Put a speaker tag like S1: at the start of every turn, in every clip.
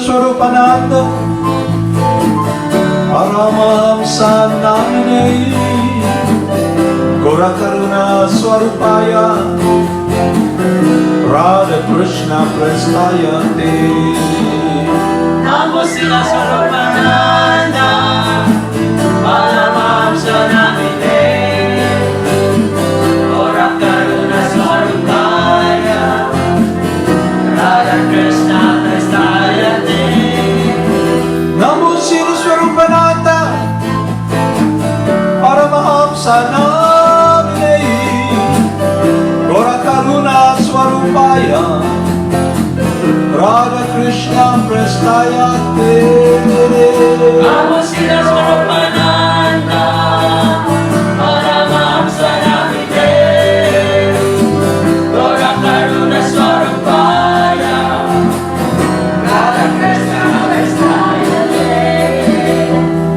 S1: Siddhaswarupananda, Paramahamsa namine, Karuna Swarupaya, Radha Krishna Prestayate.
S2: Namo Siddhaswarupananda, Paramahamsa namine, Karuna Swarupaya, Radha Krishna Prestayate.
S1: Namo Siddhaswarupananda, Paramahamsa namine, Karuna Swarupaya, Radha Krishna Prestayate.
S2: Namo Siddhaswarupananda, Paramahamsa namine, Karuna Swarupaya, Radha Krishna Prestayate.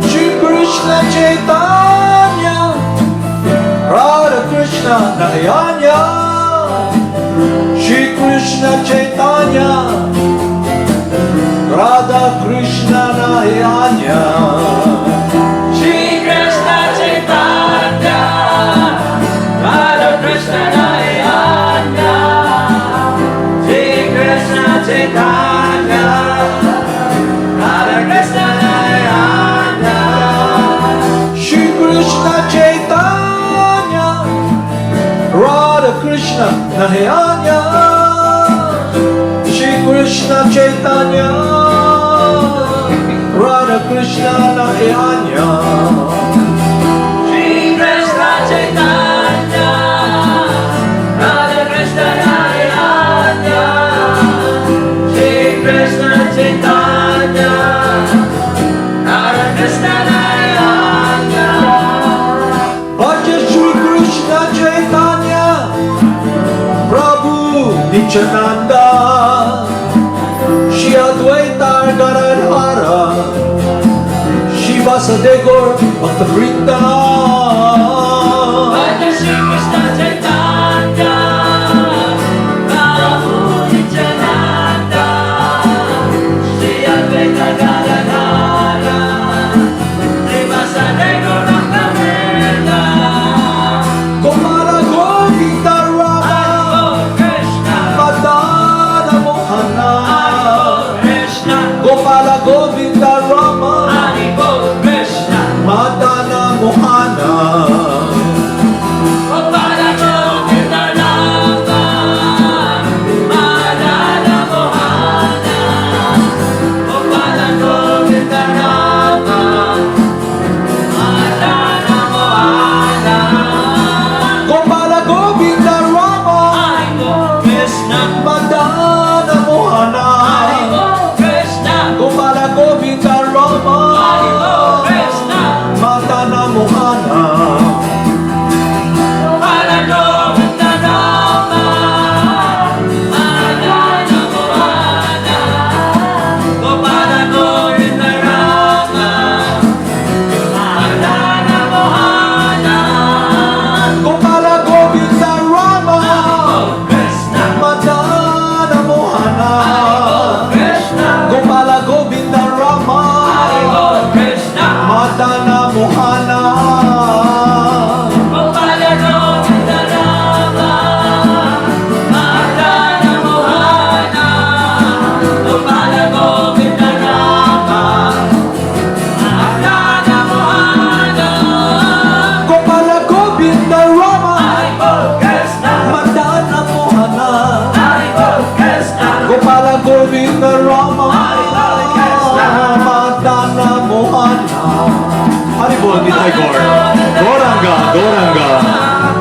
S1: Shri Krishna Chaitanya, Radha Krishna Nayanya, Shri Krishna Chaitanya, Radha Krishna Nayanya,
S2: Shri Krishna Chaitanya, Radha Krishna Nayana, Shri Krishna Chaitanya, Radha Krishna Nayana,
S1: Shri Krishna Chaitanya, Radha Krishna Nayanya, Shri Krishna Chaitanya, Radha Krishna Nayanya,
S2: Shri Krishna Chaitanya, Radha Krishna Nayana, Shri Krishna Chaitanya, Radha Krishna Nayana.
S1: Bhaja Shri Krishna Chaitanya, Prabhu Nityananda, Shri Advaita Gadadhara, Shri Vasadegor Bhakta Vrinda.
S2: Bhaja Shri Krishna Chaitanya, Prabhu Nityananda, Shri Advaita Gadadhara, Shri Vasadegor Bhakta Vrinda.
S1: Gopala Govinda Rama,
S2: Krishna,
S1: Madana Mohana,
S2: Krishna,
S1: Gopala Govinda Rama,
S2: Hari Bol Krishna,
S1: Madana Mohana,
S2: Gopala Govinda Rama, Madana Mohana, Gopala Govinda Rama, Madana Mohana,
S1: Gopala Govinda Rama,
S2: Hari Bol Krishna,
S1: Madana Mohana,
S2: Hari Bol Krishna,
S1: Gopala Govinda Rama,
S2: Hari Bol Krishna,
S1: Madana Mohana,
S2: Gopala Govinda Rama, Madana Mohana, Gopala Govinda Rama, Madana Mohana,
S1: Gopala Govinda Rama,
S2: Krishna,
S1: Madana Mohana,
S2: Krishna,
S1: Gopala Govinda Rama,
S2: Krishna,
S1: Madana Mohana,
S2: Gopala Govinda Rama, Madana Mohana, Gopala Govinda Rama, Madana Mohana,
S1: Gopala Govinda Rama,
S2: Krishna,
S1: Madana Mohana,
S2: Krishna,
S1: Gopala Govinda Rama, Madana Mohana. Hari Bol Nitai Gaur. Gauranga, Gauranga.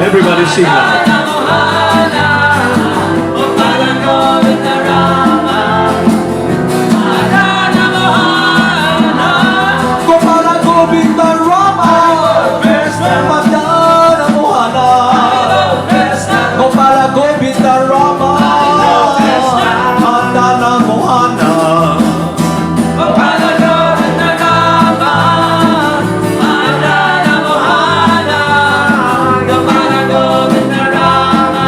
S1: Everybody sing now.
S2: Mohana, Gopala Govinda Rama, Madana Mohana,
S1: Gopala Govinda Rama,
S2: Krishna,
S1: Madana Mohana,
S2: Krishna,
S1: Gopala Govinda Rama, Madana Mohana,
S2: Gopala Govinda Rama, Madana Mohana, Gopala Govinda Rama,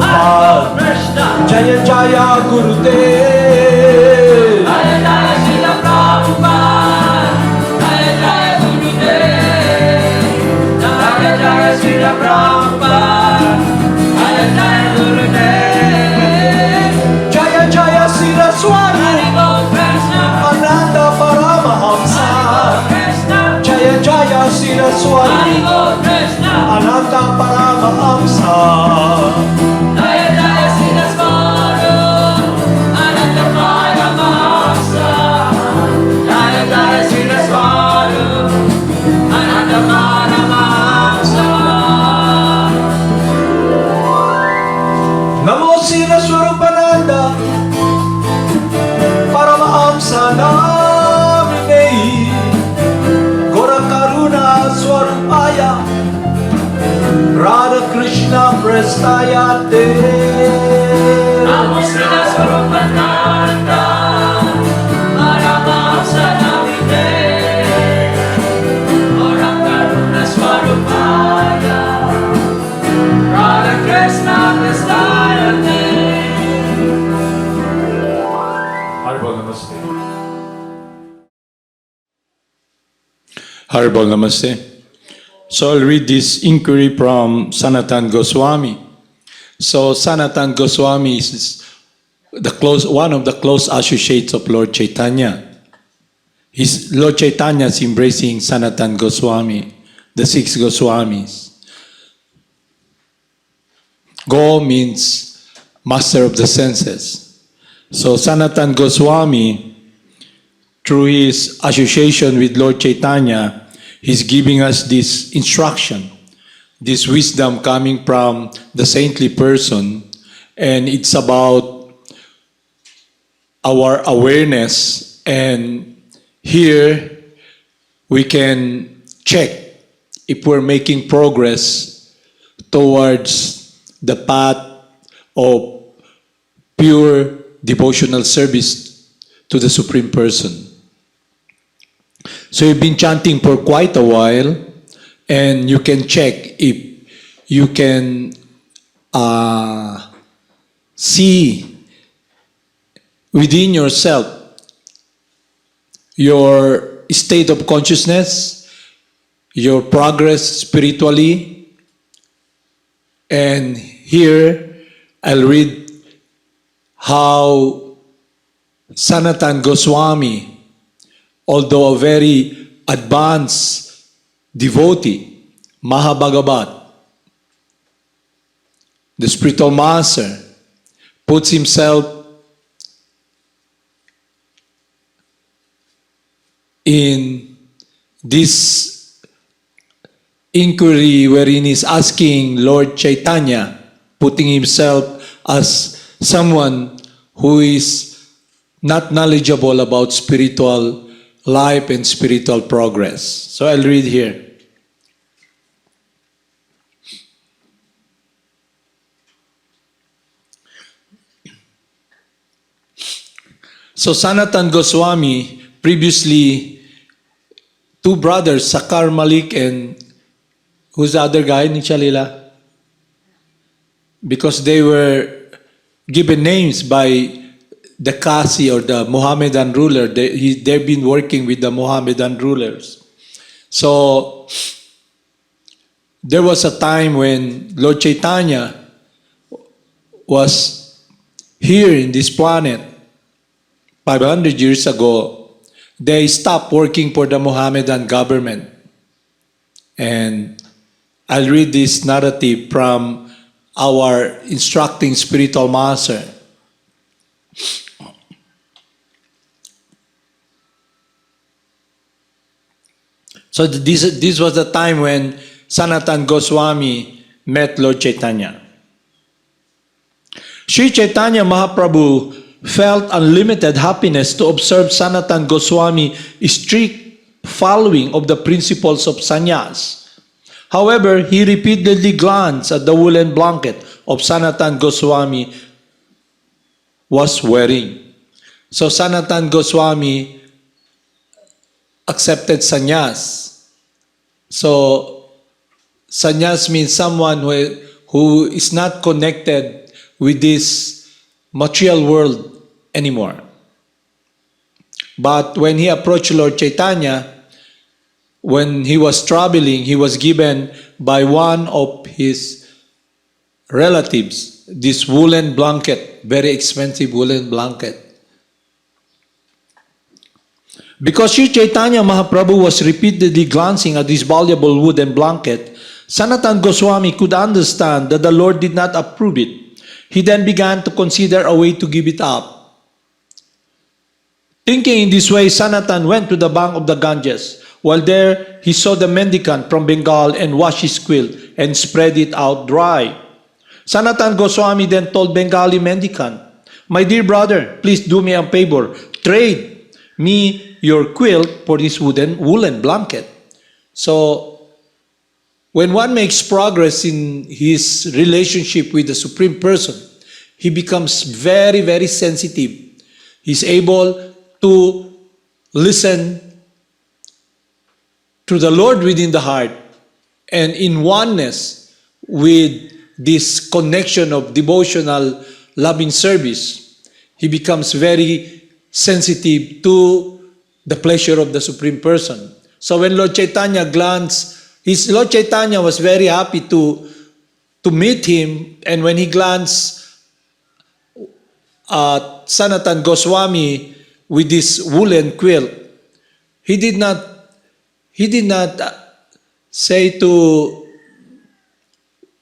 S1: Prabhupada.
S2: Krishna,
S1: Jaya Jaya Gurudev.
S2: Jaya Jaya Srila Prabhupada, Jaya Jaya Gurudev, Jaya Jaya Srila Prabhupada, Jaya Jaya Gurudev,
S1: Jaya Jaya Siddhaswarupananda.
S2: Hari Bol Krishna,
S1: Ananda Paramahamsa.
S2: Krishna,
S1: Jaya Jaya
S2: Hari
S1: Siddhaswarupananda.
S2: Bol Krishna,
S1: Ananda Paramahamsa.
S2: Jaya Jaya Siddhaswarupananda, Paramahamsa, Jaya Jaya Siddhaswarupananda, Paramahamsa.
S1: Namo Siddhaswarupananda. Paramahamsa Namine. Gora Karuna Swarupaya. Radha Krishna Prestayate.
S2: Namo Siddhaswarupananda, Paramahamsa Namine, Gora Karuna Swarupaya, Radha Krishna Prestayate.
S1: Haribol Namaste.
S3: Haribol Namaste. So I'll read this inquiry from Sanatan Goswami. So Sanatan Goswami is one of the close associates of Lord Chaitanya. Lord Chaitanya is embracing Sanatan Goswami, the 6 Goswamis. Go means master of the senses. So Sanatan Goswami, through his association with Lord Chaitanya, he's giving us this instruction, this wisdom coming from the saintly person, and it's about our awareness. And here we can check if we're making progress towards the path of pure devotional service to the Supreme Person. So you've been chanting for quite a while, and you can check if you can see within yourself your state of consciousness, your progress spiritually. And here I'll read how Sanatan Goswami, although a very advanced devotee, Mahabhagavat, the spiritual master, puts himself in this inquiry wherein he's asking Lord Chaitanya, putting himself as someone who is not knowledgeable about spiritual life and spiritual progress. So I'll read here. So Sanatan Goswami, previously 2 brothers, Sakar Malik and who's the other guy, Nichalila? Because they were given names by the Kasi or the Mohammedan ruler. They've been working with the Mohammedan rulers. So there was a time when Lord Chaitanya was here in this planet 500 years ago. They stopped working for the Mohammedan government. And I'll read this narrative from our instructing spiritual master. So this was the time when Sanatan Goswami met Lord Chaitanya. Sri Chaitanya Mahaprabhu felt unlimited happiness to observe Sanatan Goswami's strict following of the principles of sannyas. However, he repeatedly glanced at the woolen blanket of Sanatan Goswami was wearing. So Sanatan Goswami accepted sannyas. So sannyas means someone who is not connected with this material world anymore. But when he approached Lord Chaitanya, when he was traveling, he was given by one of his relatives this woolen blanket, very expensive woolen blanket. Because Sri Chaitanya Mahaprabhu was repeatedly glancing at this valuable wooden blanket, Sanatan Goswami could understand that the Lord did not approve it. He then began to consider a way to give it up. Thinking in this way, Sanatan went to the bank of the Ganges. While there, he saw the mendicant from Bengal and washed his quilt and spread it out dry. Sanatan Goswami then told Bengali mendicant, "My dear brother, please do me a favor. Trade me your quilt for this woolen blanket." So, when one makes progress in his relationship with the Supreme Person, he becomes very, very sensitive. He's able to listen to the Lord within the heart, and in oneness with this connection of devotional loving service, he becomes very sensitive to the pleasure of the Supreme Person. So when Lord Chaitanya Lord Chaitanya was very happy to meet him, and when he glanced at Sanatan Goswami with this woolen quilt, he did not say to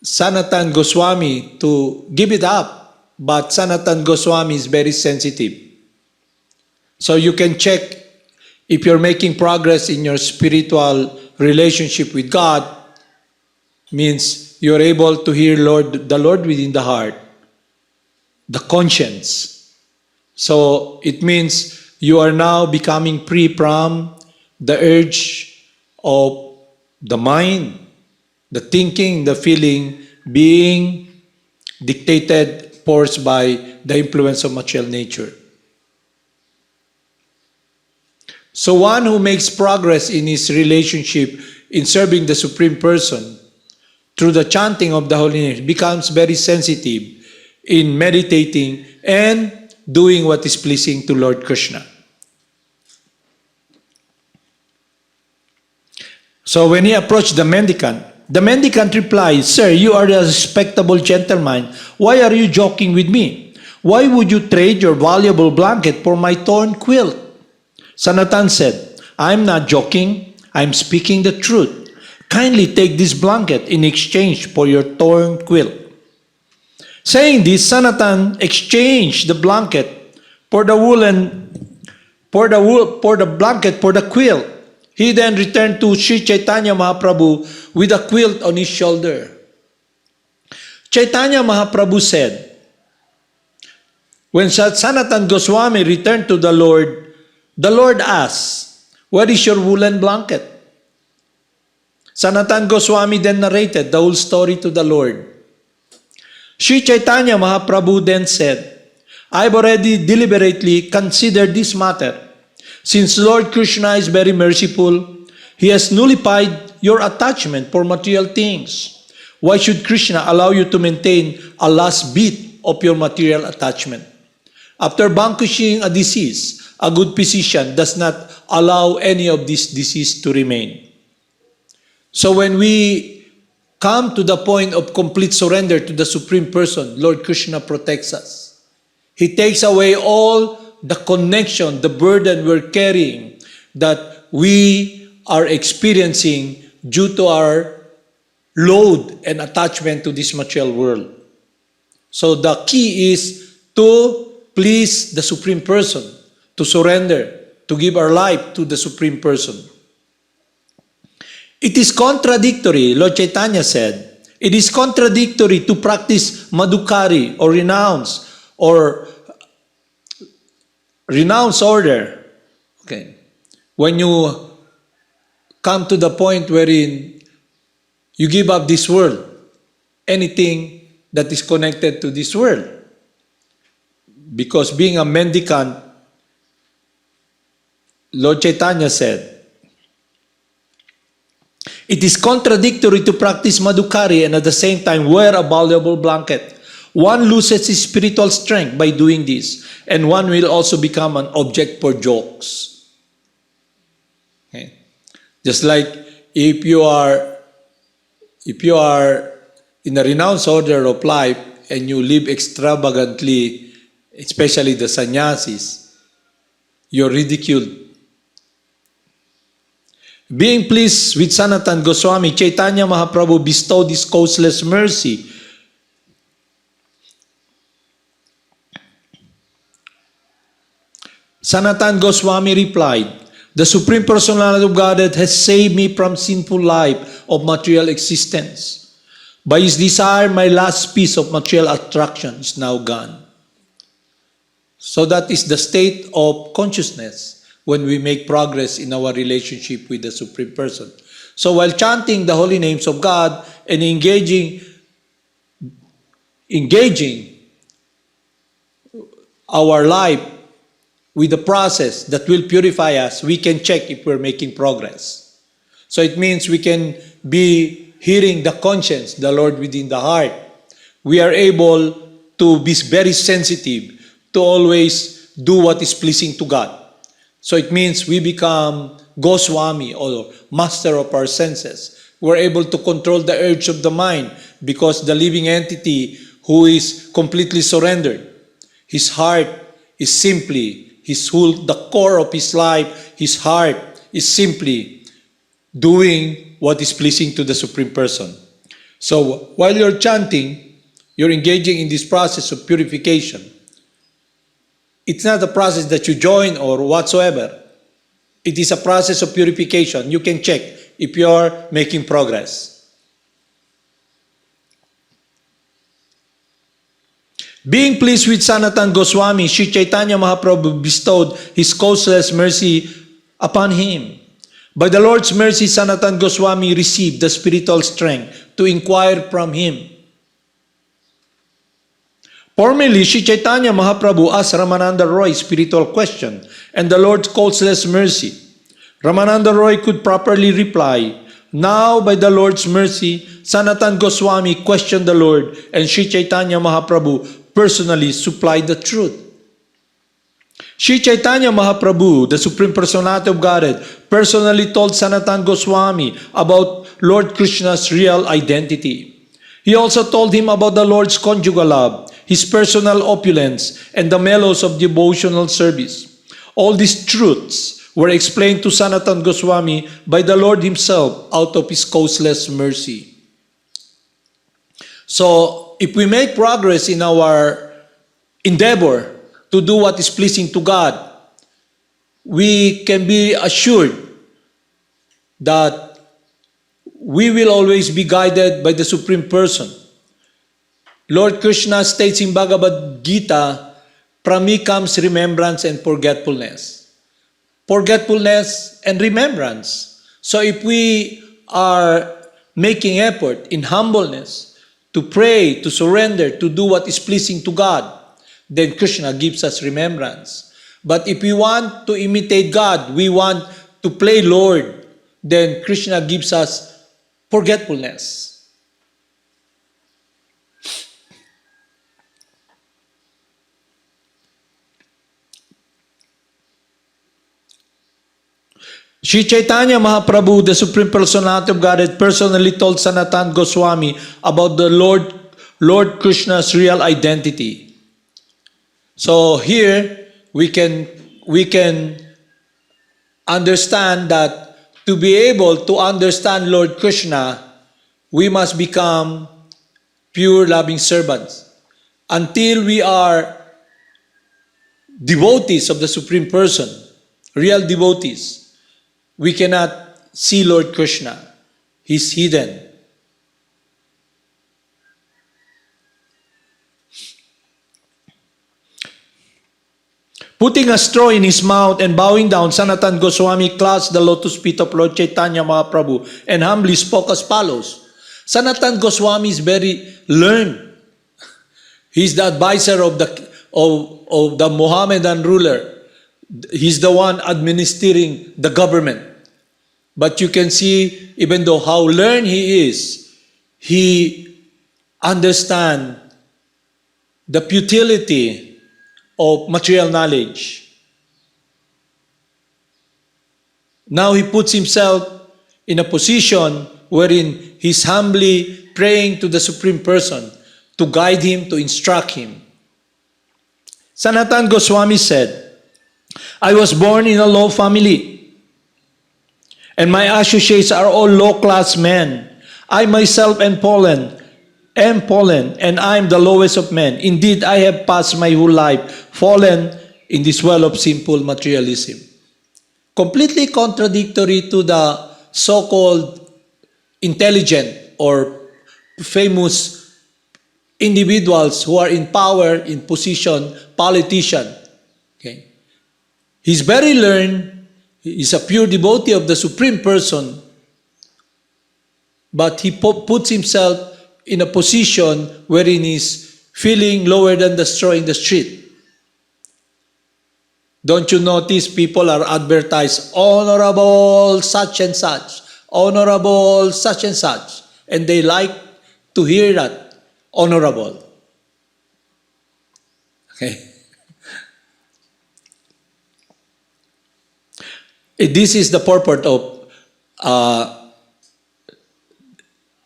S3: Sanatan Goswami to give it up, but Sanatan Goswami is very sensitive. So you can check if you're making progress in your spiritual relationship with God, means you're able to hear the Lord within the heart, the conscience. So it means you are now becoming free from the urge of the mind, the thinking, the feeling being dictated, forced by the influence of material nature. So one who makes progress in his relationship in serving the Supreme Person through the chanting of the holy name becomes very sensitive in meditating and doing what is pleasing to Lord Krishna. So when he approached the mendicant replied, "Sir, you are a respectable gentleman. Why are you joking with me? Why would you trade your valuable blanket for my torn quilt?" Sanatan said, "I'm not joking. I'm speaking the truth. Kindly take this blanket in exchange for your torn quilt." Saying this, Sanatan exchanged the blanket for the blanket for the quilt. He then returned to Sri Chaitanya Mahaprabhu with a quilt on his shoulder. Chaitanya Mahaprabhu said, when Sanatan Goswami returned to the Lord asked, "Where is your woolen blanket?" Sanatan Goswami then narrated the whole story to the Lord. Sri Chaitanya Mahaprabhu then said, "I've already deliberately considered this matter. Since Lord Krishna is very merciful, He has nullified your attachment for material things. Why should Krishna allow you to maintain a last bit of your material attachment? After vanquishing a disease, a good physician does not allow any of this disease to remain." So when we come to the point of complete surrender to the Supreme Person, Lord Krishna protects us. He takes away all the connection, the burden we're carrying that we are experiencing due to our load and attachment to this material world. So the key is to please the Supreme Person, to surrender, to give our life to the Supreme Person. It is contradictory, Lord Chaitanya said, it is contradictory to practice madhukari or renounce order. Okay. When you come to the point wherein you give up this world, anything that is connected to this world. Because being a mendicant, Lord Chaitanya said, it is contradictory to practice madhukari and at the same time wear a valuable blanket. One loses his spiritual strength by doing this, and one will also become an object for jokes. Okay? Just like if you are in a renounced order of life and you live extravagantly, especially the sannyasis, you're ridiculed. Being pleased with Sanatan Goswami, Chaitanya Mahaprabhu bestowed his causeless mercy. Sanatan Goswami replied, "The Supreme Personality of Godhead has saved me from sinful life of material existence. By his desire, my last piece of material attraction is now gone." So that is the state of consciousness when we make progress in our relationship with the Supreme Person. So while chanting the holy names of God and engaging our life with the process that will purify us, we can check if we're making progress. So it means we can be hearing the conscience, the Lord within the heart. We are able to be very sensitive to always do what is pleasing to God. So it means we become Goswami or master of our senses. We're able to control the urge of the mind because the living entity who is completely surrendered, his heart is simply the core of his life, his heart is simply doing what is pleasing to the Supreme Person. So while you're chanting, you're engaging in this process of purification. It's not a process that you join or whatsoever. It is a process of purification. You can check if you're making progress. Being pleased with Sanatan Goswami, Sri Chaitanya Mahaprabhu bestowed his causeless mercy upon him. By the Lord's mercy, Sanatan Goswami received the spiritual strength to inquire from him. Formerly, Sri Chaitanya Mahaprabhu asked Ramananda Roy spiritual question and the Lord's causeless mercy. Ramananda Roy could properly reply. Now, by the Lord's mercy, Sanatan Goswami questioned the Lord and Sri Chaitanya Mahaprabhu personally supplied the truth. Sri Chaitanya Mahaprabhu, the Supreme Personality of Godhead, personally told Sanatan Goswami about Lord Krishna's real identity. He also told him about the Lord's conjugal love, his personal opulence, and the mellows of devotional service. All these truths were explained to Sanatan Goswami by the Lord himself out of his causeless mercy. So, if we make progress in our endeavor to do what is pleasing to God, we can be assured that we will always be guided by the Supreme Person. Lord Krishna states in Bhagavad Gita, "From me comes remembrance and forgetfulness." Forgetfulness and remembrance. So if we are making effort in humbleness to pray, to surrender, to do what is pleasing to God, then Krishna gives us remembrance. But if we want to imitate God, we want to play Lord, then Krishna gives us forgetfulness. Sri Chaitanya Mahaprabhu, the Supreme Personality of Godhead, personally told Sanatan Goswami about the Lord Krishna's real identity. So here we can understand that to be able to understand Lord Krishna, we must become pure loving servants. Until we are devotees of the Supreme Person, real devotees, we cannot see Lord Krishna. He's hidden. Putting a straw in his mouth and bowing down, Sanatan Goswami clasped the lotus feet of Lord Chaitanya Mahaprabhu and humbly spoke as follows. Sanatan Goswami is very learned. He's the advisor of the Mohammedan ruler. He's the one administering the government. But you can see, even though how learned he is, he understands the futility of material knowledge. Now he puts himself in a position wherein he's humbly praying to the Supreme Person to guide him, to instruct him. Sanatan Goswami said, I was born in a low family, and my associates are all low-class men. I myself am fallen, and I am the lowest of men. Indeed, I have passed my whole life fallen in this well of simple materialism. Completely contradictory to the so-called intelligent or famous individuals who are in power, in position, politician. Okay. He's very learned, he's a pure devotee of the Supreme Person, but he puts himself in a position wherein he's feeling lower than the straw in the street. Don't you notice people are advertised, honorable such and such, honorable such and such, and they like to hear that, honorable. Okay. This is the purport of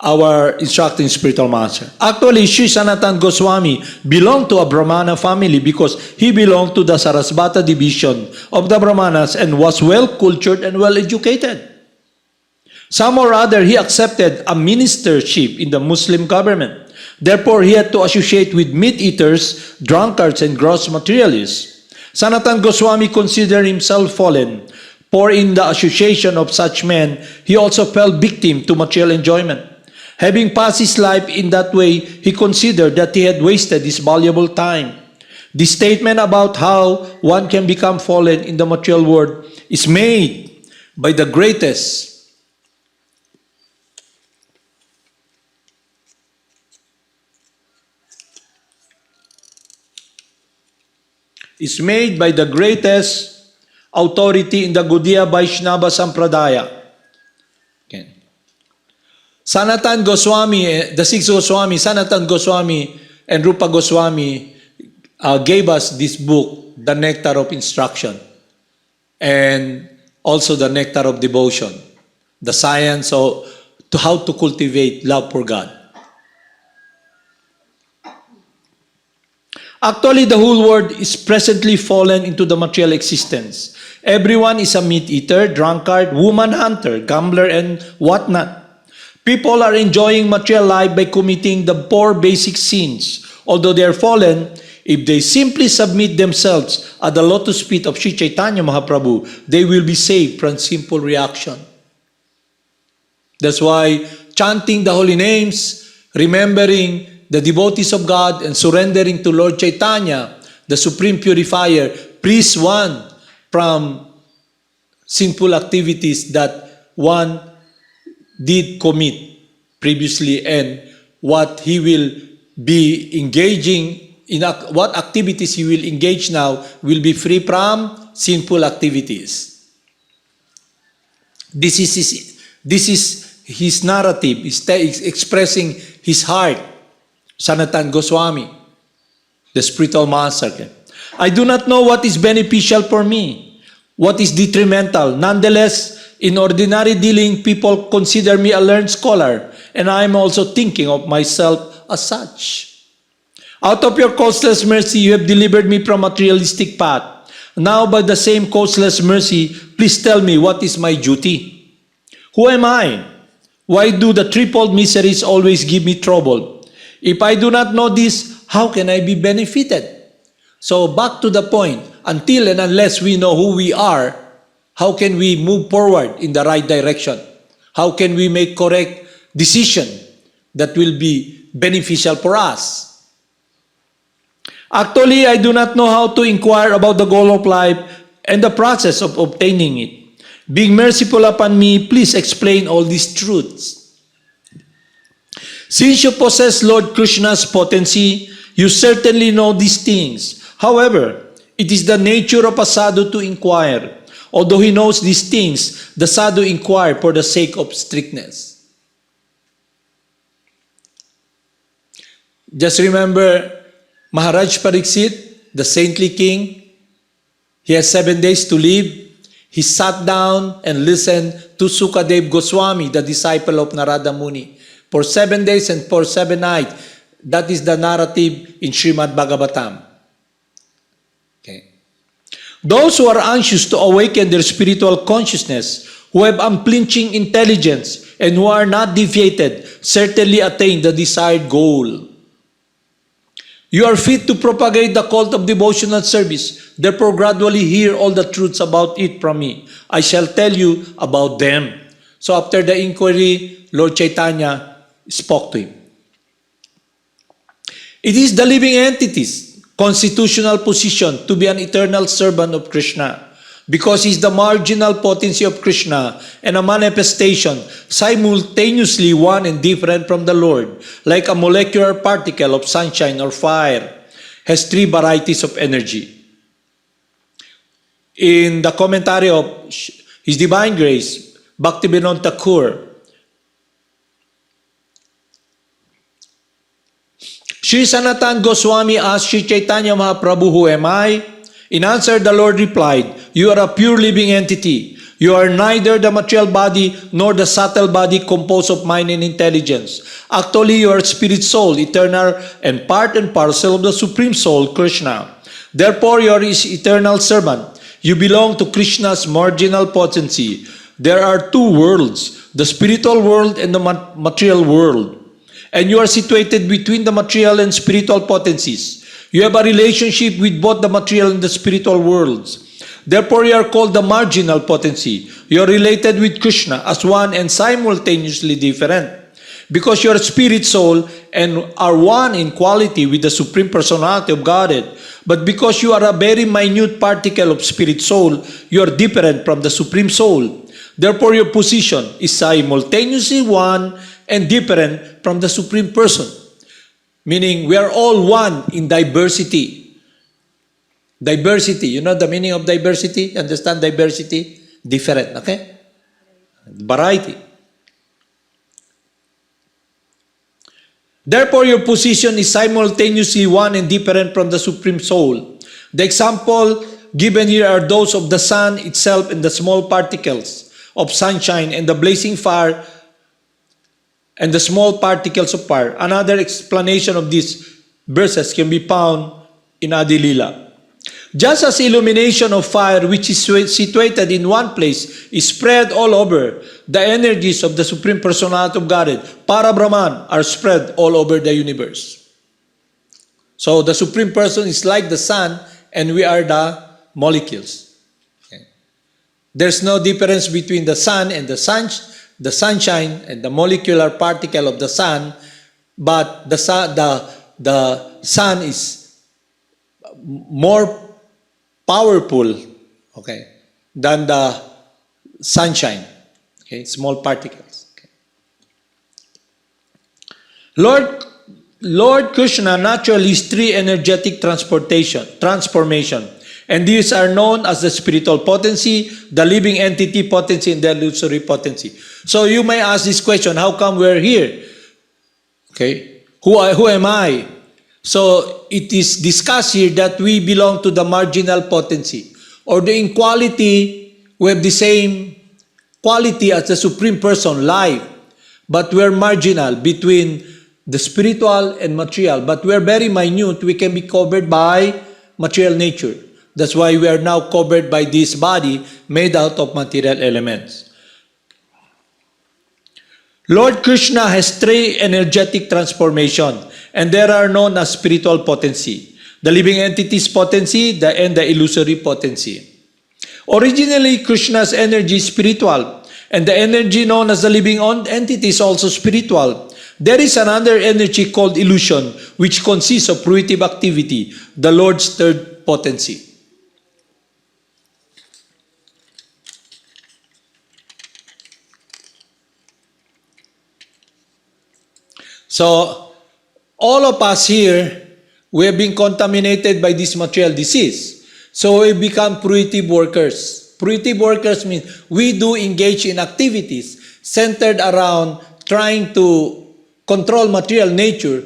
S3: our instructing spiritual master. Actually, Sri Sanatan Goswami belonged to a Brahmana family because he belonged to the Sarasvata division of the Brahmanas and was well cultured and well educated. Some or other, he accepted a ministership in the Muslim government. Therefore, he had to associate with meat-eaters, drunkards, and gross materialists. Sanatan Goswami considered himself fallen, for in the association of such men, he also fell victim to material enjoyment. Having passed his life in that way, he considered that he had wasted his valuable time. This statement about how one can become fallen in the material world is made by the greatest authority in the Gaudiya Vaishnava Sampradaya. Okay. Sanatan Goswami, the six Goswami, Sanatan Goswami and Rupa Goswami gave us this book, The Nectar of Instruction, and also The Nectar of Devotion, the science of how to cultivate love for God. Actually, the whole world is presently fallen into the material existence. Everyone is a meat-eater, drunkard, woman hunter, gambler, and whatnot. People are enjoying material life by committing the four basic sins. Although they are fallen, if they simply submit themselves at the lotus feet of Sri Chaitanya Mahaprabhu, they will be saved from simple reaction. That's why chanting the holy names, remembering the devotees of God, and surrendering to Lord Chaitanya, the Supreme Purifier, frees one from sinful activities that one did commit previously, and what he will be engaging in, what activities he will engage now will be free from sinful activities. This is his narrative, is expressing his heart. Sanatan Goswami, the spiritual master. I do not know what is beneficial for me, what is detrimental. Nonetheless, in ordinary dealing, people consider me a learned scholar, and I am also thinking of myself as such. Out of your causeless mercy, you have delivered me from materialistic path. Now, by the same causeless mercy, please tell me what is my duty. Who am I? Why do the threefold miseries always give me trouble? If I do not know this, how can I be benefited? So back to the point, until and unless we know who we are, how can we move forward in the right direction? How can we make correct decision that will be beneficial for us? Actually, I do not know how to inquire about the goal of life and the process of obtaining it. Being merciful upon me, please explain all these truths. Since you possess Lord Krishna's potency, you certainly know these things. However, it is the nature of a sadhu to inquire. Although he knows these things, the sadhu inquire for the sake of strictness. Just remember Maharaj Pariksit, the saintly king, he has 7 days to live. He sat down and listened to Sukadev Goswami, the disciple of Narada Muni, for 7 days and for 7 nights. That is the narrative in Srimad Bhagavatam. Okay. Those who are anxious to awaken their spiritual consciousness, who have unflinching intelligence, and who are not deviated, certainly attain the desired goal. You are fit to propagate the cult of devotional service. Therefore, gradually hear all the truths about it from me. I shall tell you about them. So after the inquiry, Lord Chaitanya spoke to him. It is the living entity's constitutional position to be an eternal servant of Krishna, because he is the marginal potency of Krishna and a manifestation simultaneously one and different from the Lord, like a molecular particle of sunshine or fire, has 3 varieties of energy. In the commentary of His Divine Grace, Bhaktivinoda Thakur, Sri Sanatan Goswami asked Sri Chaitanya Mahaprabhu, "Who am I?" In answer, the Lord replied, "You are a pure living entity. You are neither the material body nor the subtle body composed of mind and intelligence. Actually, you are spirit soul, eternal and part and parcel of the Supreme Soul, Krishna. Therefore, you are His eternal servant. You belong to Krishna's marginal potency. There are 2 worlds, the spiritual world and the material world. And you are situated between the material and spiritual potencies. You have a relationship with both the material and the spiritual worlds. Therefore, you are called the marginal potency. You are related with Krishna as one and simultaneously different. Because you are spirit soul and are one in quality with the Supreme Personality of Godhead. But because you are a very minute particle of spirit soul, you are different from the Supreme Soul. Therefore, your position is simultaneously one and different from the Supreme Person. Meaning, we are all one in diversity. Diversity, you know the meaning of diversity? Understand diversity? Different, okay? Variety. Therefore, your position is simultaneously one and different from the Supreme Soul. The example given here are those of the sun itself and the small particles of sunshine and the blazing fire and the small particles of fire. Another explanation of these verses can be found in Adi Lila. Just as illumination of fire, which is situated in one place, is spread all over, the energies of the Supreme Personality of Godhead, Parabrahman, are spread all over the universe. So the Supreme Person is like the sun, and we are the molecules. Okay. There's no difference between the sun and the sunshine and the molecular particle of the sun, but the sun is more powerful, okay, than the sunshine, okay, small particles. Okay. Lord Krishna naturally is 3 energetic transformation, and these are known as the spiritual potency, the living entity potency, and the illusory potency. So you may ask this question: how come we're here? Okay, who am I? So it is discussed here that we belong to the marginal potency, or the inequality. We have the same quality as the Supreme Person, life, but we're marginal between the spiritual and material. But we're very minute. We can be covered by material nature. That's why we are now covered by this body made out of material elements. Lord Krishna has 3 energetic transformations, and there are known as spiritual potency, the living entity's potency, and the illusory potency. Originally, Krishna's energy is spiritual, and the energy known as the living entity is also spiritual. There is another energy called illusion, which consists of fruitive activity, the Lord's 3rd potency. So, all of us here, we have been contaminated by this material disease. So we become fruitive workers. Fruitive workers means we do engage in activities centered around trying to control material nature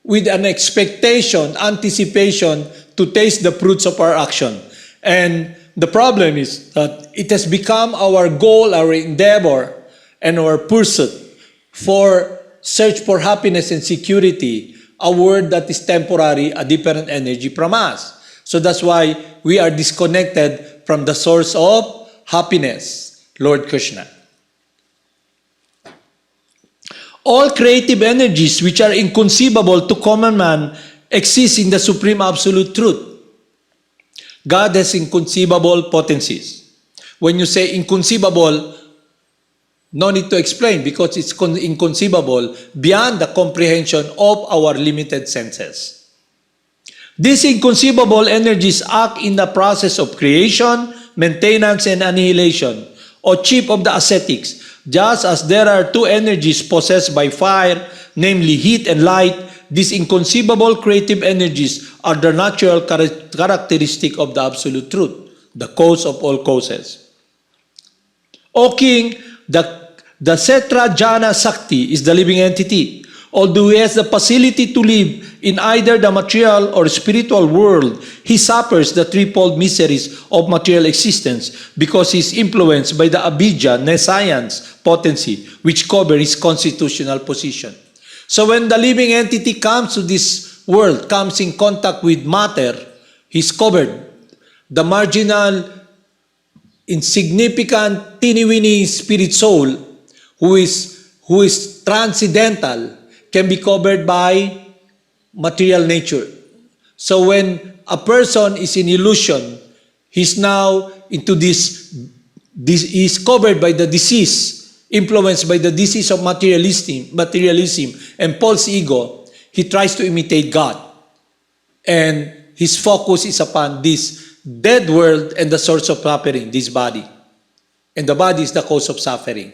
S3: with an expectation, anticipation to taste the fruits of our action. And the problem is that it has become our goal, our endeavor, and our pursuit for search for happiness and security, a word that is temporary, a different energy from us. So that's why we are disconnected from the source of happiness, Lord Krishna. All creative energies which are inconceivable to common man exist in the Supreme Absolute Truth. God has inconceivable potencies. When you say inconceivable, no need to explain because it's inconceivable beyond the comprehension of our limited senses. These inconceivable energies act in the process of creation, maintenance, and annihilation, or chief of the ascetics. Just as there are two energies possessed by fire, namely heat and light, these inconceivable creative energies are the natural characteristic of the Absolute Truth, the cause of all causes. O King, the Setra Jana Sakti is the living entity. Although he has the facility to live in either the material or spiritual world, he suffers the threefold miseries of material existence because he is influenced by the abhidya, nescience, potency, which cover his constitutional position. So when the living entity comes to this world, comes in contact with matter, he's covered. The marginal, insignificant, teeny-weeny spirit soul who is transcendental can be covered by material nature. So when a person is in illusion, he's now into this is covered by the disease, influenced by the disease of materialism and false ego. He tries to imitate God. And his focus is upon this dead world and the source of suffering, this body. And the body is the cause of suffering.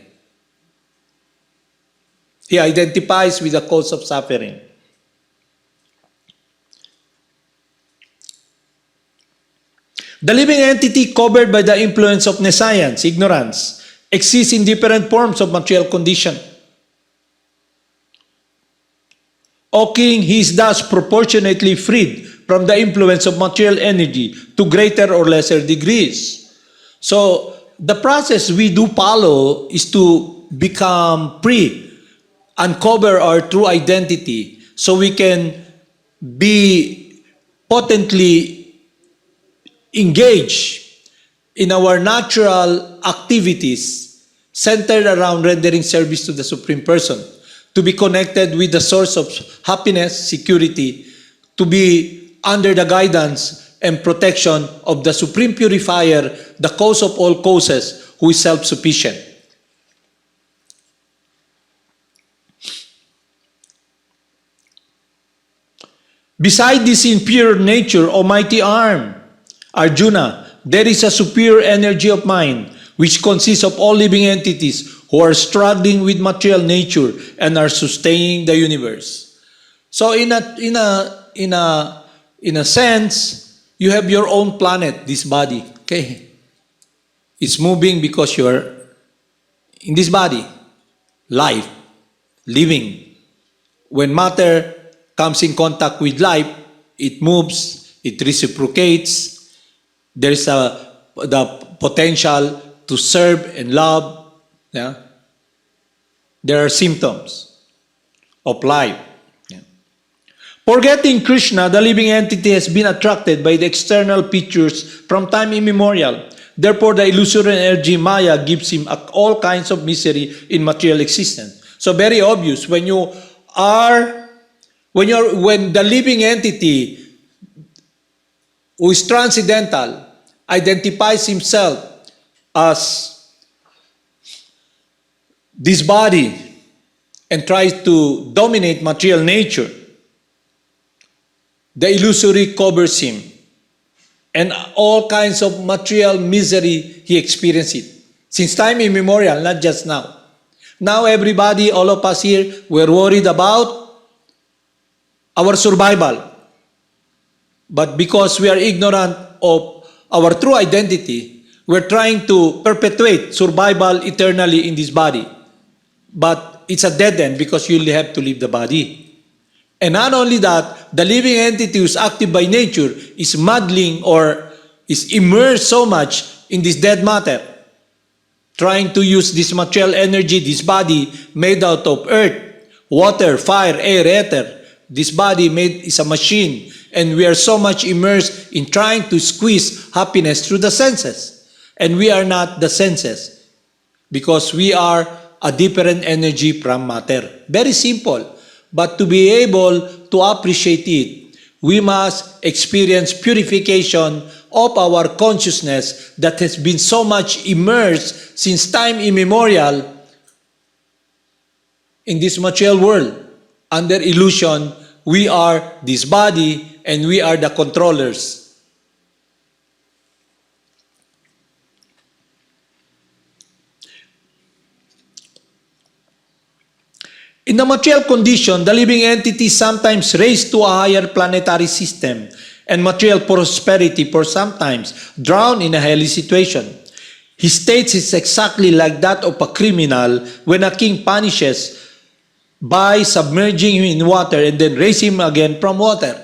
S3: He identifies with the cause of suffering. The living entity covered by the influence of nescience, ignorance, exists in different forms of material condition. O King, he is thus proportionately freed from the influence of material energy to greater or lesser degrees. So, the process we do follow is to become free, uncover our true identity, so we can be potently engaged in our natural activities centered around rendering service to the Supreme Person, to be connected with the source of happiness, security, to be under the guidance and protection of the Supreme Purifier, the cause of all causes, who is self-sufficient. Beside this inferior nature, O mighty arm, Arjuna, there is a superior energy of mind, which consists of all living entities who are struggling with material nature and are sustaining the universe. So in a sense, you have your own planet, this body. Okay? It's moving because you're in this body, life, living. When matter comes in contact with life, it moves, it reciprocates. There's the potential to serve and love. Yeah? There are symptoms of life. Yeah. Forgetting Krishna, the living entity has been attracted by the external features from time immemorial. Therefore, the illusory energy Maya gives him all kinds of misery in material existence. So very obvious, when the living entity who is transcendental identifies himself as this body and tries to dominate material nature, the illusory covers him, and all kinds of material misery he experiences since time immemorial, not just now. Now everybody, all of us here, we're worried about our survival. But because we are ignorant of our true identity, we're trying to perpetuate survival eternally in this body. But it's a dead end because you only have to leave the body. And not only that, the living entity who's active by nature is muddling or is immersed so much in this dead matter, trying to use this material energy, this body made out of earth, water, fire, air, ether. This body is a machine, and we are so much immersed in trying to squeeze happiness through the senses. And we are not the senses, because we are a different energy from matter. Very simple. But to be able to appreciate it, we must experience purification of our consciousness that has been so much immersed since time immemorial in this material world. Under illusion, we are this body and we are the controllers. In the material condition, the living entity is sometimes raised to a higher planetary system and material prosperity, for sometimes drowned in a hellish situation. His state is exactly like that of a criminal when a king punishes by submerging him in water and then raise him again from water.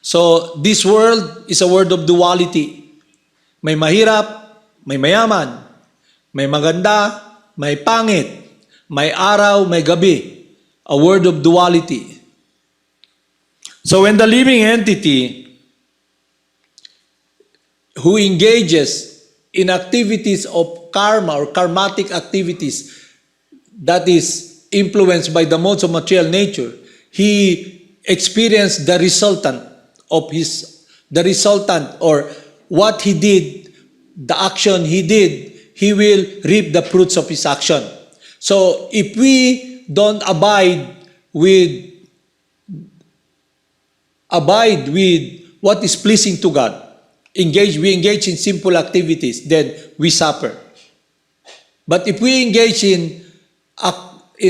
S3: So this world is a world of duality. May mahirap, may mayaman, may maganda, may pangit, may araw, may gabi. A word of duality. So when the living entity who engages in activities of karma or karmatic activities that is influenced by the modes of material nature, he experienced the resultant or what he did, the action he did, he will reap the fruits of his action. So if we don't abide with what is pleasing to God, we engage in simple activities, then we suffer. But if we engage in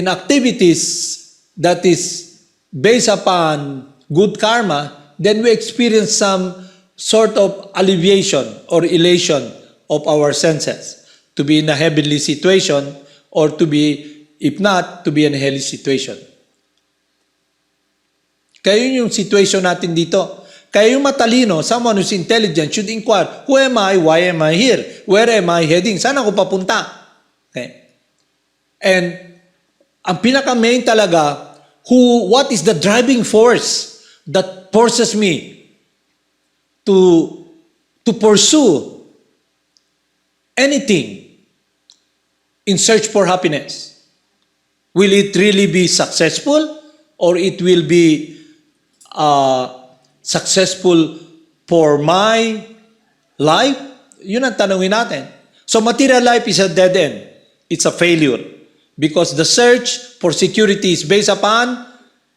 S3: activities that is based upon good karma, then we experience some sort of alleviation or elation of our senses, to be in a heavenly situation or to be, if not, to be in a hellish situation. Kaya yung situation natin dito. Kaya yung matalino, someone who's intelligent should inquire, who am I? Why am I here? Where am I heading? Saan ako papunta? Okay. And ang pinaka-main talaga, what is the driving force that forces me to pursue anything in search for happiness? Will it really be successful, or it will be successful for my life? Yun ang tanongin natin. So material life is a dead end. It's a failure. Because the search for security is based upon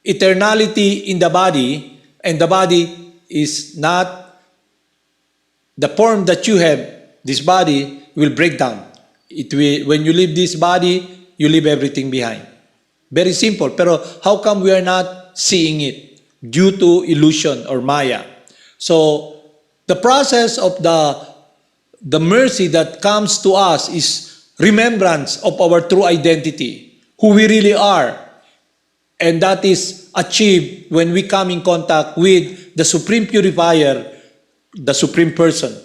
S3: eternality in the body, and the body is not the form that you have. This body will break down. When you leave this body, you leave everything behind. Very simple. Pero how come we are not seeing it? Due to illusion or maya. So the process of the mercy that comes to us is remembrance of our true identity, who we really are. And that is achieved when we come in contact with the Supreme Purifier, the Supreme Person.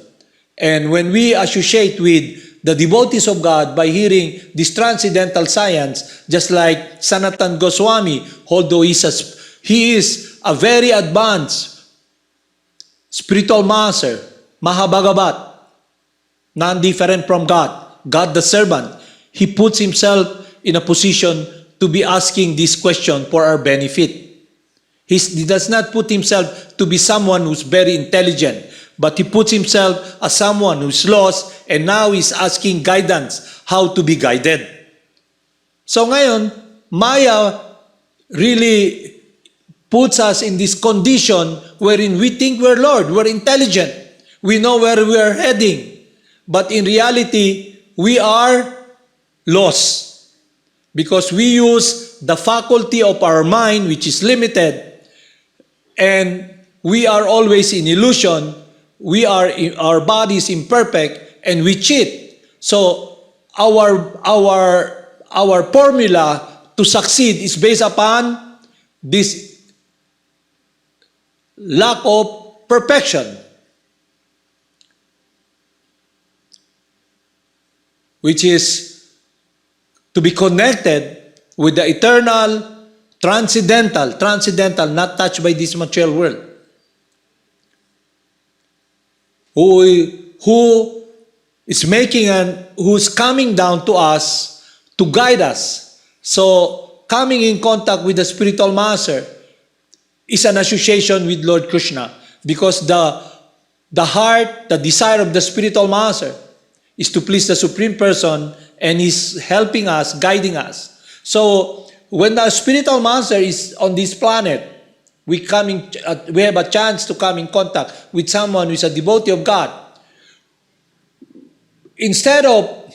S3: And when we associate with the devotees of God by hearing this transcendental science, just like Sanatan Goswami, although he is a very advanced spiritual master, Mahabhagavat, non-different from God, God the servant, he puts himself in a position to be asking this question for our benefit. He does not put himself to be someone who's very intelligent, but he puts himself as someone who's lost and now he's asking guidance, how to be guided. So ngayon, Maya really puts us in this condition wherein we think we're Lord, we're intelligent, we know where we are heading. But in reality, we are lost because we use the faculty of our mind, which is limited, and we are always in illusion. Our body is imperfect, and we cheat. So our formula to succeed is based upon this lack of perfection, which is to be connected with the eternal, transcendental, not touched by this material world, who is who's coming down to us to guide us. So, coming in contact with the spiritual master is an association with Lord Krishna, because the heart, the desire of the spiritual master is to please the Supreme Person, and He's helping us, guiding us. So, when the spiritual master is on this planet, we have a chance to come in contact with someone who is a devotee of God. Instead of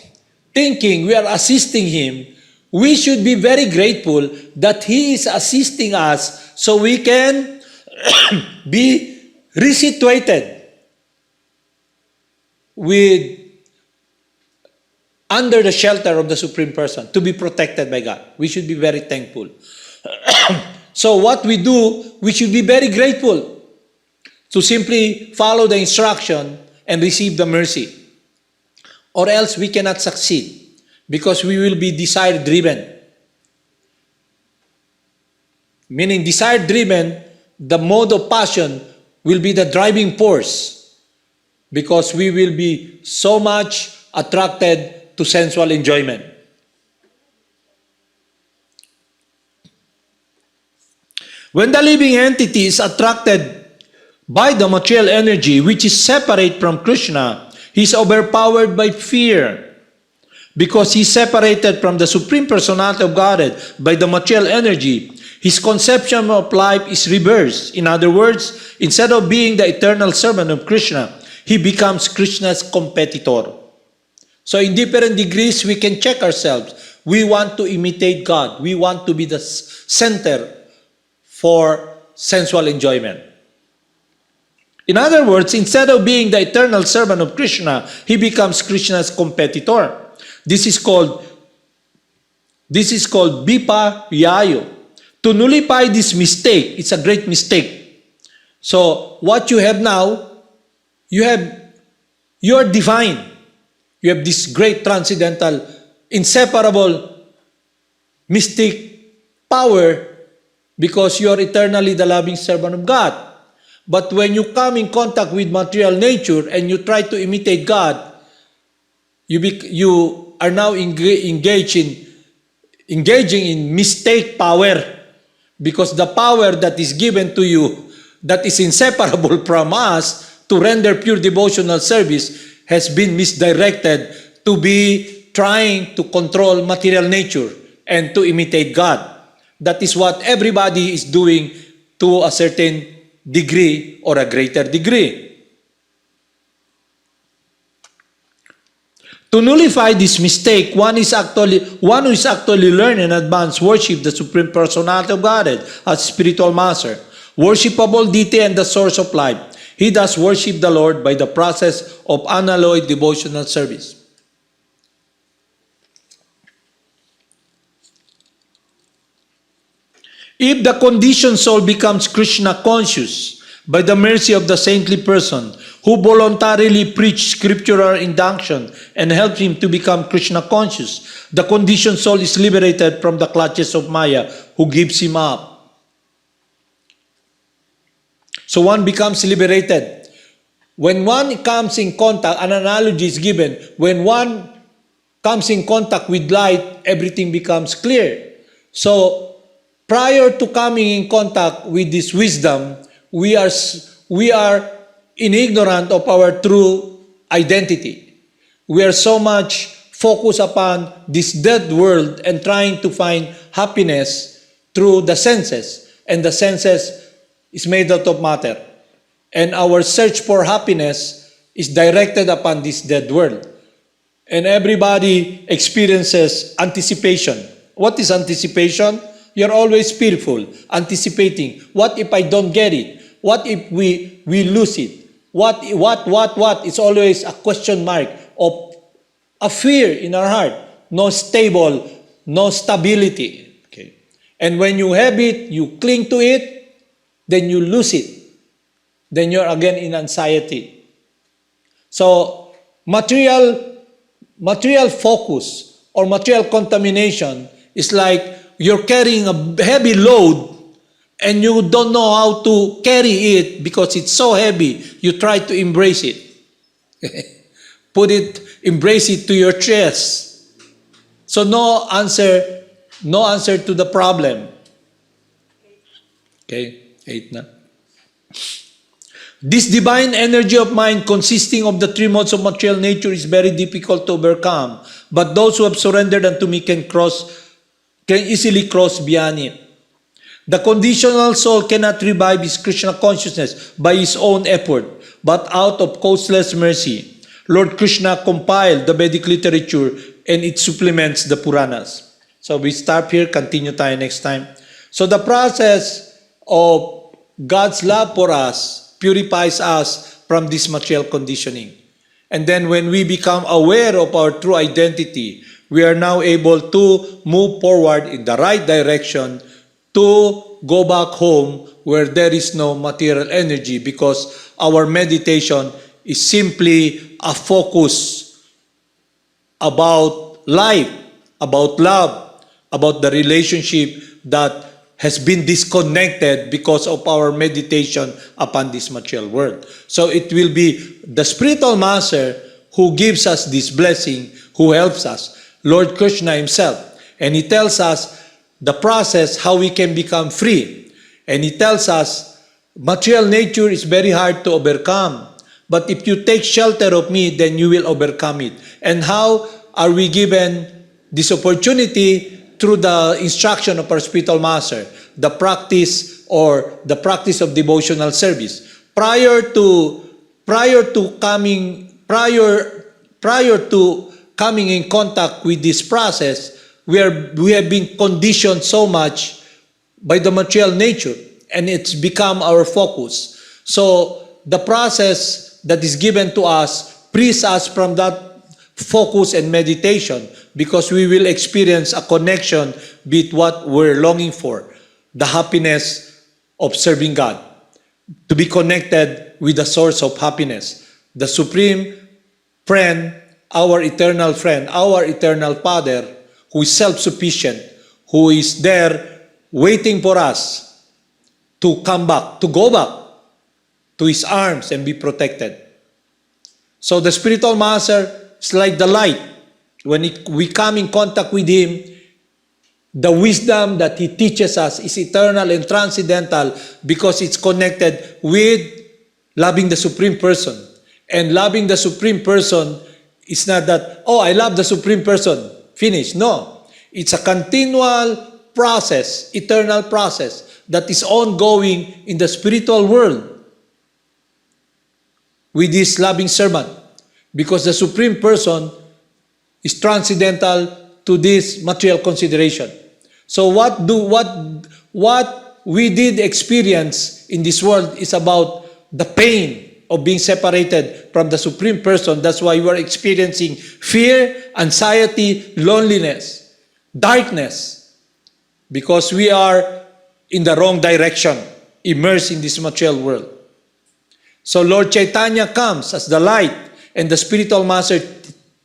S3: thinking we are assisting him, we should be very grateful that he is assisting us so we can be resituated under the shelter of the Supreme Person, to be protected by God. We should be very thankful. So what we do, we should be very grateful to simply follow the instruction and receive the mercy. Or else we cannot succeed, because we will be desire-driven. Meaning desire-driven, the mode of passion will be the driving force, because we will be so much attracted to sensual enjoyment. When the living entity is attracted by the material energy which is separate from Krishna, he is overpowered by fear, because he is separated from the Supreme Personality of Godhead by the material energy. His conception of life is reversed. In other words, instead of being the eternal servant of Krishna, he becomes Krishna's competitor. So in different degrees, we can check ourselves. We want to imitate God. We want to be the center for sensual enjoyment. In other words, instead of being the eternal servant of Krishna, he becomes Krishna's competitor. This is called Viparyayo. To nullify this mistake, it's a great mistake. So what you have now, you are divine. You have this great transcendental, inseparable, mystic power, because you are eternally the loving servant of God. But when you come in contact with material nature and you try to imitate God, you are now engaging in mistake power, because the power that is given to you, that is inseparable from us, to render pure devotional service, has been misdirected to be trying to control material nature and to imitate God. That is what everybody is doing to a certain degree or a greater degree. To nullify this mistake, one who is actually learn and advance worship the Supreme Personality of Godhead as spiritual master, worshipable deity and the source of life. He does worship the Lord by the process of unalloyed devotional service. If the conditioned soul becomes Krishna conscious by the mercy of the saintly person who voluntarily preached scriptural induction and helped him to become Krishna conscious, the conditioned soul is liberated from the clutches of Maya, who gives him up. So one becomes liberated. When one comes in contact, an analogy is given, when one comes in contact with light, everything becomes clear. So prior to coming in contact with this wisdom, we are in ignorant of our true identity. We are so much focused upon this dead world and trying to find happiness through the senses. And the senses is made out of matter. And our search for happiness is directed upon this dead world. And everybody experiences anticipation. What is anticipation? You're always fearful, anticipating. What if I don't get it? What if we lose it? What? It's always a question mark of a fear in our heart. No stability. Okay. And when you have it, you cling to it, then you lose it. then you're again in anxiety. So material focus or material contamination is like you're carrying a heavy load and you don't know how to carry it because it's so heavy. You try to embrace it. Embrace it to your chest. So no answer to the problem. Okay, 8 na. This divine energy of mind consisting of the three modes of material nature is very difficult to overcome, but those who have surrendered unto me can easily cross beyond it. The conditional soul cannot revive his Krishna consciousness by his own effort, but out of causeless mercy. Lord Krishna compiled the Vedic literature and it supplements the Puranas. So we stop here, continue tayo next time. So the process of God's love for us purifies us from this material conditioning. And then when we become aware of our true identity, we are now able to move forward in the right direction to go back home where there is no material energy, because our meditation is simply a focus about life, about love, about the relationship that has been disconnected because of our meditation upon this material world. So it will be the spiritual master who gives us this blessing, who helps us, Lord Krishna himself. And he tells us the process how we can become free. And he tells us material nature is very hard to overcome. But if you take shelter of me, then you will overcome it. And how are we given this opportunity? Through the instruction of our spiritual master, the practice of devotional service. Prior to coming in contact with this process, we have been conditioned so much by the material nature, and it's become our focus. So the process that is given to us frees us from that focus and meditation, because we will experience a connection with what we're longing for, the happiness of serving God, to be connected with the source of happiness, the supreme friend, our eternal Father, who is self-sufficient, who is there waiting for us to come back, to go back to his arms and be protected. So the spiritual master is like the light. When we come in contact with him, the wisdom that he teaches us is eternal and transcendental, because it's connected with loving the Supreme Person. And loving the Supreme Person is not that, oh, I love the Supreme Person, finish. No. It's a continual process, eternal process, that is ongoing in the spiritual world with this loving servant. Because the Supreme Person is transcendental to this material consideration. So what we did experience in this world is about the pain of being separated from the Supreme Person. That's why we are experiencing fear, anxiety, loneliness, darkness, because we are in the wrong direction, immersed in this material world. So Lord Chaitanya comes as the light, and the spiritual master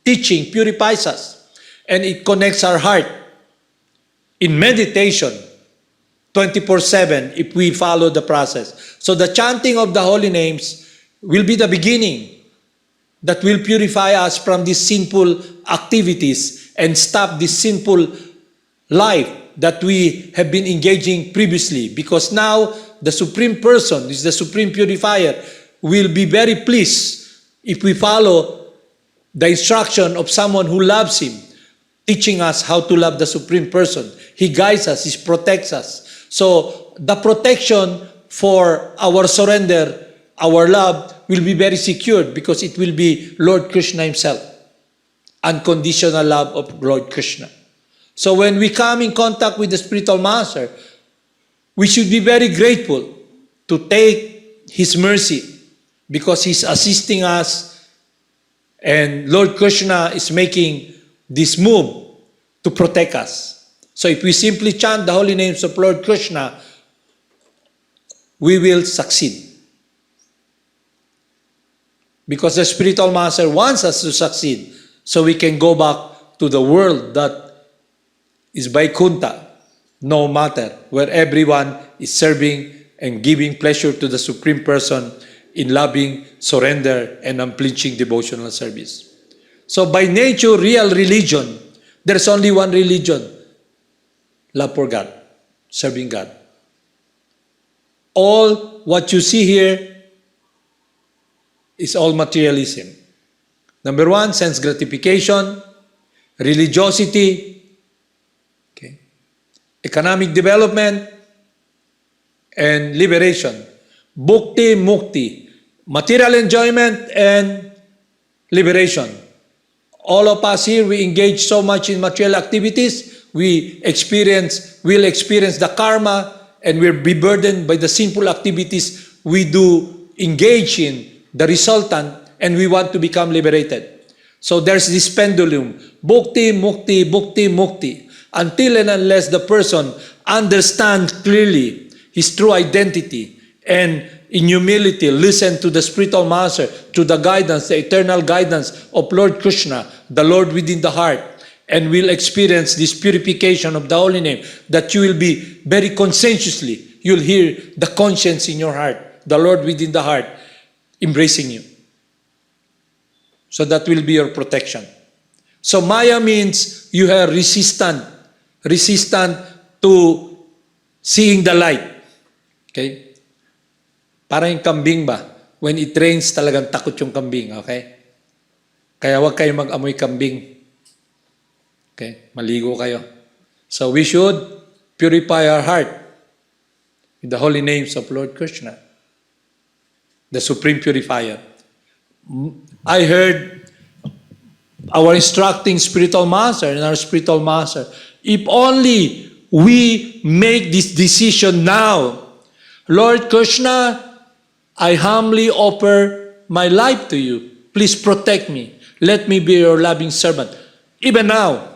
S3: teaching purifies us, and it connects our heart in meditation 24/7 if we follow the process. So the chanting of the holy names will be the beginning that will purify us from these sinful activities and stop this sinful life that we have been engaging previously. Because now the Supreme Person is the Supreme Purifier, will be very pleased if we follow the instruction of someone who loves him, teaching us how to love the Supreme Person. He guides us, he protects us. So the protection for our surrender, our love, will be very secured, because it will be Lord Krishna himself. Unconditional love of Lord Krishna. So when we come in contact with the spiritual master, we should be very grateful to take his mercy, because he's assisting us, and Lord Krishna is making this move to protect us. So if we simply chant the holy names of Lord Krishna, we will succeed. Because the spiritual master wants us to succeed so we can go back to the world that is Vaikuntha, no matter, where everyone is serving and giving pleasure to the Supreme Person in loving surrender and unflinching devotional service. So by nature, real religion, there's only one religion: love for God, serving God. All what you see here is all materialism. Number one, sense gratification, religiosity, okay, economic development, and liberation. Bhukti, mukti, material enjoyment and liberation. All of us here, we engage so much in material activities, will experience the karma, and we'll be burdened by the sinful activities we do engage in, the resultant, and we want to become liberated. So there's this pendulum, bhukti, mukti, bhukti, mukti, until and unless the person understands clearly his true identity and in humility listen to the spiritual master, to the guidance, the eternal guidance of Lord Krishna, the Lord within the heart, and will experience this purification of the holy name, that you will be very conscientiously, you'll hear the conscience in your heart, the Lord within the heart, embracing you. So that will be your protection. So Maya means you are resistant to seeing the light. Okay? Parang yung kambing ba? When it rains, talagang takot yung kambing. Okay? Kaya huwag kayo mag-amoy kambing. Okay? Maligo kayo. So we should purify our heart with the holy names of Lord Krishna, the Supreme Purifier. I heard our instructing spiritual master and our spiritual master, if only we make this decision now, Lord Krishna, I humbly offer my life to you. Please protect me. Let me be your loving servant. Even now,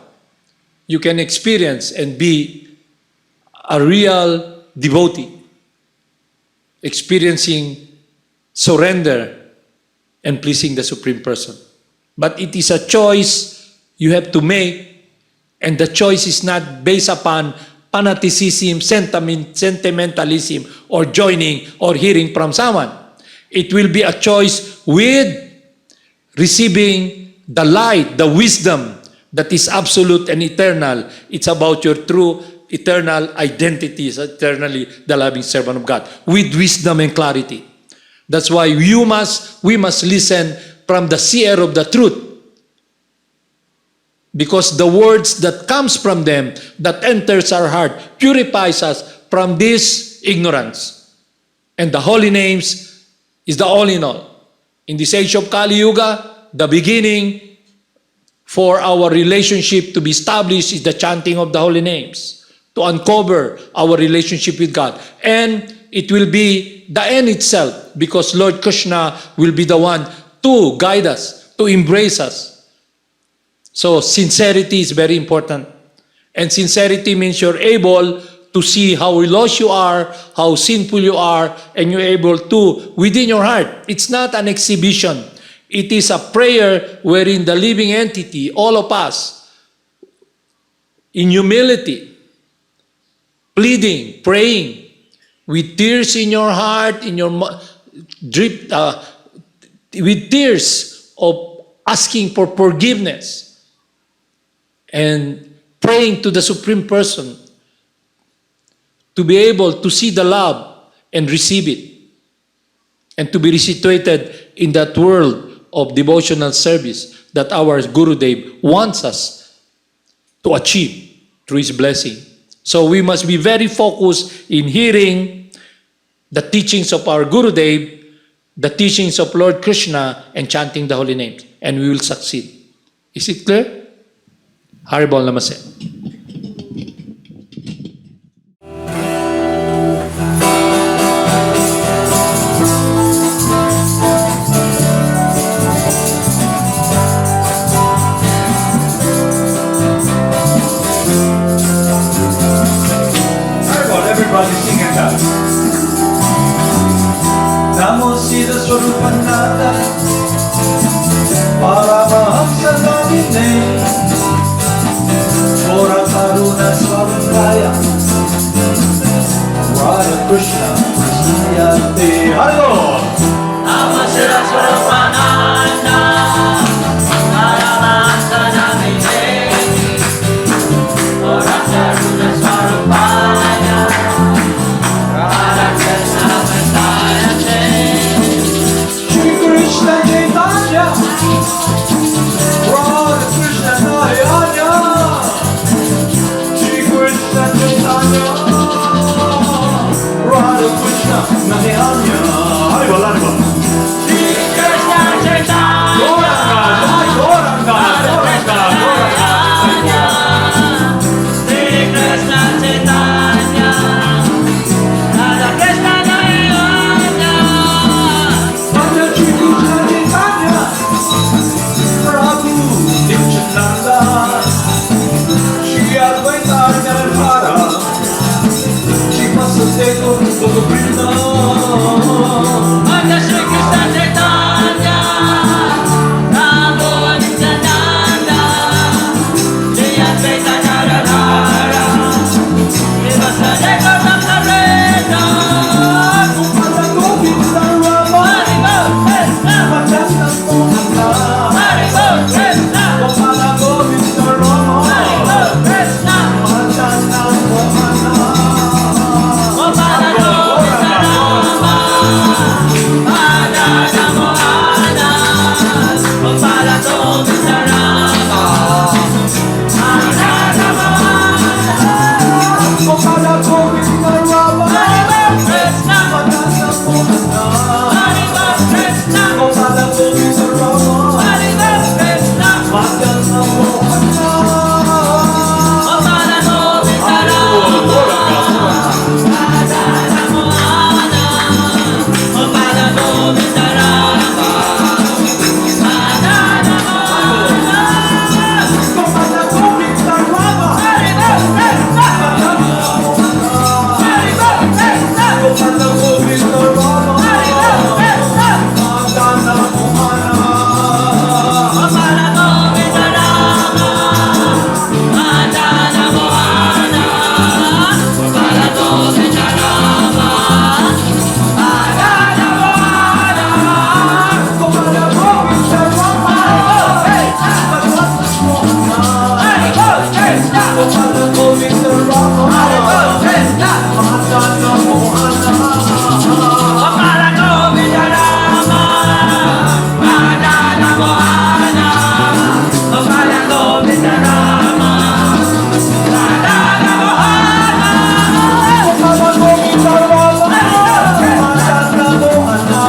S3: you can experience and be a real devotee, experiencing surrender and pleasing the Supreme Person. But it is a choice you have to make, and the choice is not based upon fanaticism, sentimentalism, or joining or hearing from someone. It will be a choice with receiving the light, the wisdom that is absolute and eternal. It's about your true eternal identity, eternally the loving servant of God, with wisdom and clarity. That's why we must listen from the seer of the truth. Because the words that comes from them, that enters our heart, purifies us from this ignorance. And the holy names is the all in all. In this age of Kali Yuga, the beginning for our relationship to be established is the chanting of the holy names, to uncover our relationship with God. And it will be the end itself, because Lord Krishna will be the one to guide us, to embrace us. So sincerity is very important. And sincerity means you're able to see how lost you are, how sinful you are, and you're able to, within your heart, it's not an exhibition. It is a prayer wherein the living entity, all of us, in humility, pleading, praying, with tears in your heart, in your with tears of asking for forgiveness, and praying to the Supreme Person to be able to see the love and receive it, and to be resituated in that world of devotional service that our Gurudev wants us to achieve through his blessing. So we must be very focused in hearing the teachings of our Gurudev, the teachings of Lord Krishna, and chanting the holy names, and we will succeed. Is it clear? Haribol Namaste.
S1: Haribol, everybody sing it out. Namo Siddhaswarupananda. Paramahamsa Domine, Ora Karuna Swarukaya, Radha Krishna, Krishna Te. Hello!
S2: Namo Siddhaswarupananda, Paramahamsa Domine, Ora Karuna Swarupaya, Radha Krishna Krishna Te.
S1: Shri Krishna Chaitanya, Radha Krishna Chaitanya, Shri Krishna Chaitanya, Radha Krishna Chaitanya. Haribo, Haribo.
S2: Shri Krishna Chaitanya,
S1: Goranga, Goranga, Goranga, Goranga.
S2: Shri Krishna Chaitanya, Radha Krishna Chaitanya.
S1: Shri Krishna Chaitanya, Prabhu Nityananda, Shri Advaita Gadadhara, Shri Vasudeva Bhagavandas.
S2: Manda Shri Krishna Chaitanya, Prabhu Nityananda, Shri Advaita Gadadhara, Shri Vasudeva Bhagavandas.
S1: Gopala Govinda Rama,
S2: Haribo Krishna,
S1: Madana Mohana,
S2: Haribo Krishna,
S1: Gopala Govinda Rama,
S2: Haribo Krishna,
S1: Madana Mohana.
S2: Gopala Govinda Rama, Madana Mohana, Gopala Govinda Rama, Madana Mohana.
S1: Gopala Govinda Rama,
S2: Haribo Krishna,
S1: Madana Mohana.
S2: Haribo Krishna,
S1: Gopala Govinda Rama,
S2: Haribo Krishna,
S1: Madana Mohana.
S2: Gopala Govinda Rama, Madana Mohana, Gopala Govinda Rama, Madana Mohana.
S1: Gopala Govinda Rama,
S2: Haribo Krishna, Haribo Krishna,
S1: Gopala Govinda Rama,
S2: Haribo Krishna,
S1: Madana Mohana.
S2: Gopala Govinda Rama, Madana Mohana, Gopala Govinda Rama, Madana Mohana.
S1: Gopala Govinda Rama,
S2: Haribo Krishna,
S1: Gopala Govinda Rama,
S2: Haribo Krishna,
S1: Madana Mohana.
S2: Gopala Govinda Rama, Madana Mohana, Gopala Govinda Rama, Madana Mohana.
S1: Gopala Govinda Rama, Madana Mohana.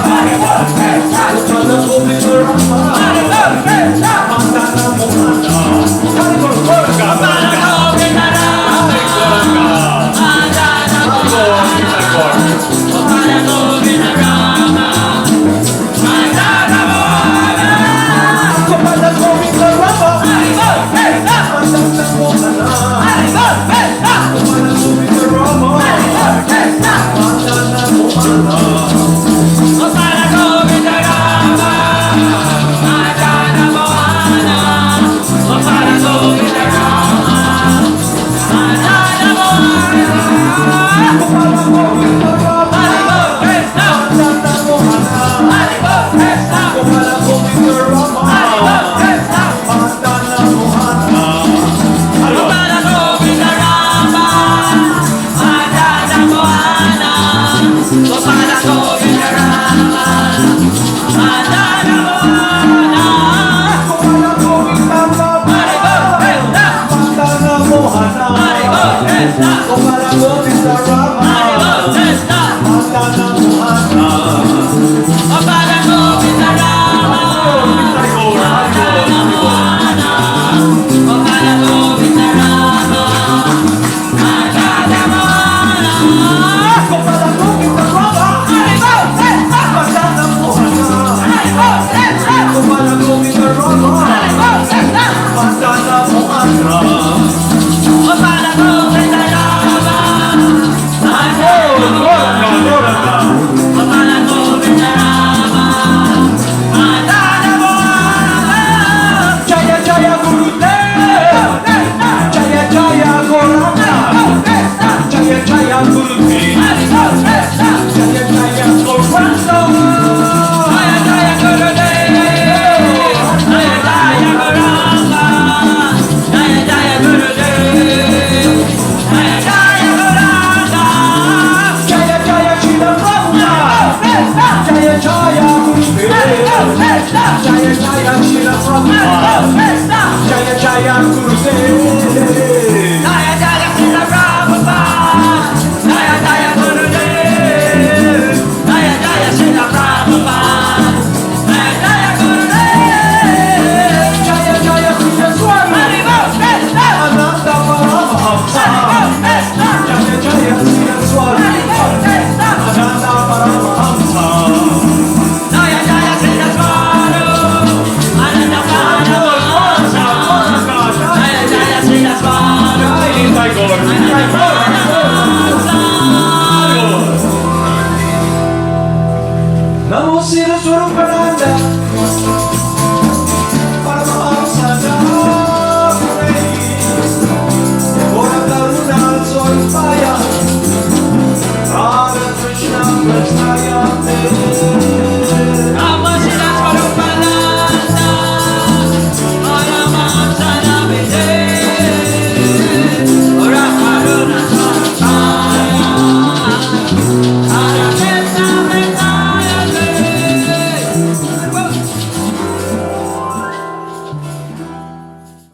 S2: Haribo Krishna,
S1: Gopala Govinda Rama,
S2: Haribo Krishna,
S1: Madana Mohana. Haribo, Goranga,
S2: Gopala Govinda Rama, Madana Mohana, Gopala Govinda Rama, Madana Mohana.
S1: Gopala Govinda Rama,
S2: Haribo Krishna,
S1: Madana Mohana.
S2: Haribo Krishna,
S1: Gopala Govinda Rama,
S2: Haribo Krishna,
S1: Madana Mohana.
S2: Gopala Govinda Rama, Madana Mohana, Gopala Govinda Rama, Madana Mohana.
S1: Gopala Govinda Rama, Jaya Shila Prabhupada. Jaya Jaya Gurudev.
S2: Jaya Jaya Srila Prabhupada. Jaya Jaya Gurudev. Jaya Jaya Srila Prabhupada. Jaya Jaya Gurudev.
S1: Jaya Jaya Siddhaswarupananda.
S2: Haribo Krishna.
S1: Ananda Paramahamsa.
S2: Haribo Krishna.
S1: Jaya Jaya Siddhaswarupananda.
S2: Haribo Krishna.
S1: Ananda Paramahamsa.
S2: Jaya Jaya Siddhaswaru. Ananda Paramahamsa. Jaya Jaya Siddhaswaru.
S1: Hintay ko. Hintay ko. Namo Siddhaswarupananda.